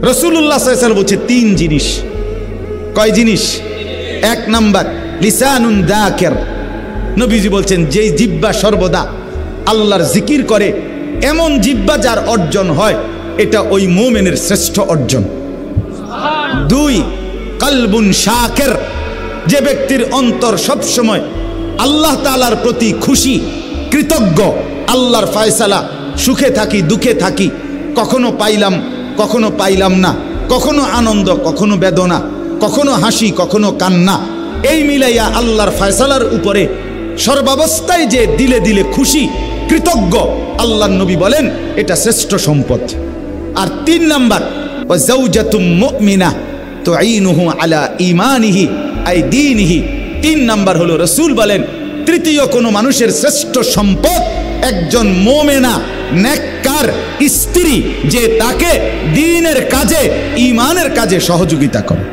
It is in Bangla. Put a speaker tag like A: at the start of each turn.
A: রাসূলুল্লাহ সাল্লাল্লাহু আলাইহি ওয়াসাল্লাম বলছে তিন জিনিস। কয় জিনিস? এক নাম্বার লিসানুন যাকির, নবীজি বলছেন যেই জিহ্বা সর্বদা আল্লাহর জিকির করে এমন জিহ্বা যার অর্জন হয় এটা ওই মুমিনের শ্রেষ্ঠ অর্জন। দুই, কলবুন শাকির, যে ব্যক্তির অন্তর সবসময় আল্লাহ তাআলার প্রতি খুশি কৃতজ্ঞ, আল্লাহর ফয়সালা, সুখে থাকি দুঃখে থাকি, কখনো পাইলাম কখনো পাইলাম না, কখনো আনন্দ কখনো বেদনা, কখনো হাসি কখনো কান্না, এই মিলাইয়া আল্লাহর ফয়সালার উপরে সর্বাবস্থায় যে দিলে দিলে খুশি কৃতজ্ঞ, আল্লাহর নবী বলেন এটা শ্রেষ্ঠ সম্পদ। আর তিন নাম্বার ওয়া যাওজাতুম মুমিনা তুঈনুহু আলা ঈমানিহি আই দীনিহি, তিন নাম্বার হলো রাসূল বলেন তৃতীয় কোন মানুষের শ্রেষ্ঠ সম্পদ একজন মুমিনা নেককার স্ত্রী, যে তাকে দ্বীনের কাজে ঈমানের কাজে সহযোগিতা করে।